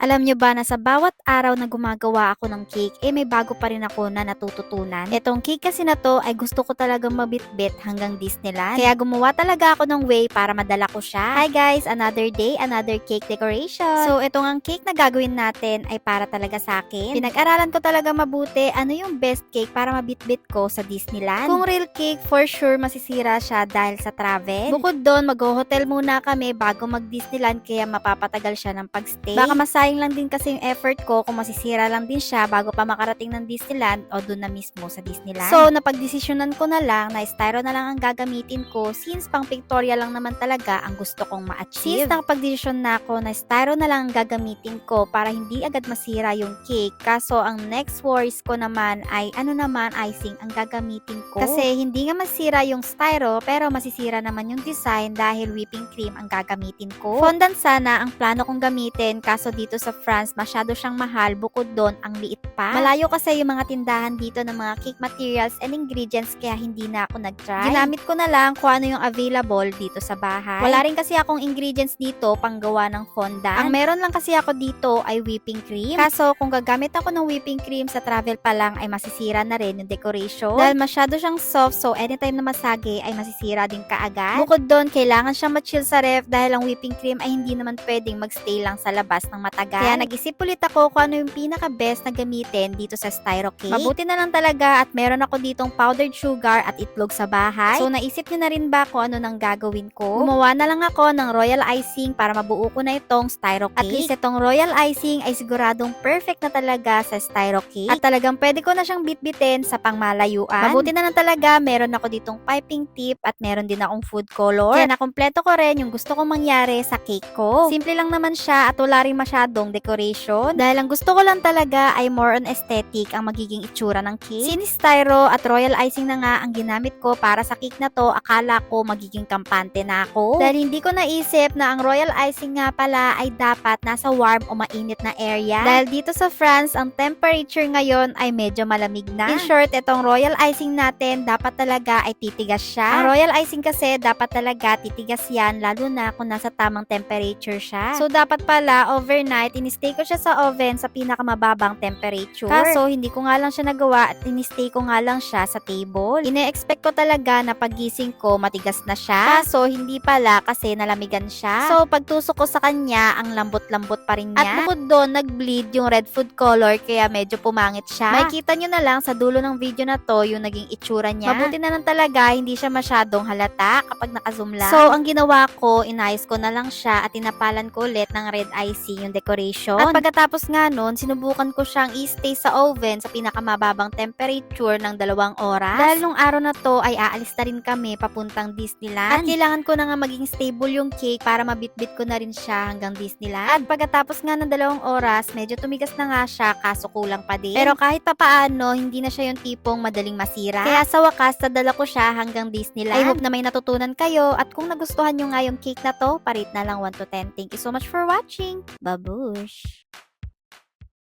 Alam nyo ba na sa bawat araw na gumagawa ako ng cake, may bago pa rin ako na natututunan. Etong cake kasi na to ay gusto ko talagang mabitbit hanggang Disneyland. Kaya gumawa talaga ako ng way para madala ko siya. Hi guys! Another day, another cake decoration. So, etong ang cake na gagawin natin ay para talaga sa akin. Pinag-aralan ko talaga mabuti ano yung best cake para mabitbit ko sa Disneyland. Kung real cake, for sure masisira siya dahil sa travel. Bukod doon, mag-hotel muna kami bago mag-Disneyland kaya mapapatagal siya ng pagstay. Baka masayang lang din kasi yung effort ko kung masisira lang din siya bago pa makarating ng Disneyland o doon na mismo sa Disneyland. So, napagdesisyonan ko na lang na styro na lang ang gagamitin ko since pang pictorial lang naman talaga ang gusto kong ma-achieve. Since nakapagdesisyon na ako na styro na lang ang gagamitin ko para hindi agad masira yung cake. Kaso, ang next worries ko naman ay icing ang gagamitin ko. Kasi hindi nga masira yung styro pero masisira naman yung design dahil whipping cream ang gagamitin ko. Fondant sana ang plano kong gamitin kaso dito sa France masyado siyang mahal, bukod doon ang liit pa. Malayo kasi yung mga tindahan dito ng mga cake materials and ingredients kaya hindi na ako nag-try. Ginamit ko na lang kung ano yung available dito sa bahay. Wala rin kasi akong ingredients dito panggawa ng fondant. Ang meron lang kasi ako dito ay whipping cream. Kaso kung gagamit ako ng whipping cream sa travel pa lang ay masisira na rin yung decoration. Dahil masyado siyang soft so anytime na masagi ay masisira din kaagad. Bukod doon, kailangan siyang ma-chill sa ref dahil ang whipping cream ay hindi naman pwedeng magstay lang sa labas ng matagal. Kaya nag-isip ulit ako kung ano yung pinaka-best na gamitin dito sa styro cake. Mabuti na lang talaga at meron ako ditong powdered sugar at itlog sa bahay. So naisip niyo na rin ba kung ano nang gagawin ko? Gumawa na lang ako ng royal icing para mabuo ko na itong styro cake. At least itong royal icing ay siguradong perfect na talaga sa styro cake. At talagang pwede ko na siyang bitbitin sa pangmalayuan. Mabuti na lang talaga meron ako ditong piping tip at meron din akong food color. Kaya nakumpleto ko rin yung gusto kong mangyari sa cake ko. Simple lang naman siya at wala rin masyadong decoration. Dahil ang gusto ko lang talaga ay more on aesthetic ang magiging itsura ng cake. Since styro at royal icing na nga ang ginamit ko para sa cake na to, akala ko magiging kampante na ako. Dahil hindi ko naisip na ang royal icing nga pala ay dapat nasa warm o mainit na area. Dahil dito sa France, ang temperature ngayon ay medyo malamig na. In short, itong royal icing natin dapat talaga ay titigas siya. Ang royal icing kasi dapat talaga titigas yan lalo na kung nasa tamang temperature siya. So dapat pala overnight inistay ko siya sa oven sa pinakamababang temperature. Kaso hindi ko nga lang siya nagawa at inistay ko nga lang siya sa table. Ine-expect ko talaga na pagising ko matigas na siya. Kaso hindi pala kasi nalamigan siya. So pagtusok ko sa kanya ang lambot-lambot pa rin niya. At bukod doon nag-bleed yung red food color kaya medyo pumangit siya. Makikita nyo na lang sa dulo ng video na to yung naging itsura niya. Mabuti na lang talaga hindi siya masyadong halata kapag naka-zoom lang. So ang ginawa ko, inayos ko na lang siya at tinapalan ko ulit ng red icing yung decoration. At pagkatapos nga nun, sinubukan ko siyang i-stay sa oven sa pinakamababang temperature ng 2 oras. Dahil nung araw na to ay aalis na rin kami papuntang Disneyland. At kailangan ko na nga maging stable yung cake para mabitbit ko na rin siya hanggang Disneyland. At pagkatapos nga ng 2 oras, medyo tumigas na nga siya kaso kulang pa din. Pero kahit papaano, hindi na siya yung tipong madaling masira. Kaya sa wakas, nadala ko siya hanggang Disneyland. I hope na may natutunan kayo at kung nagustuhan nyo nga yung cake na to, parate na lang 1 to 10. Thank you so much for watching. Babush!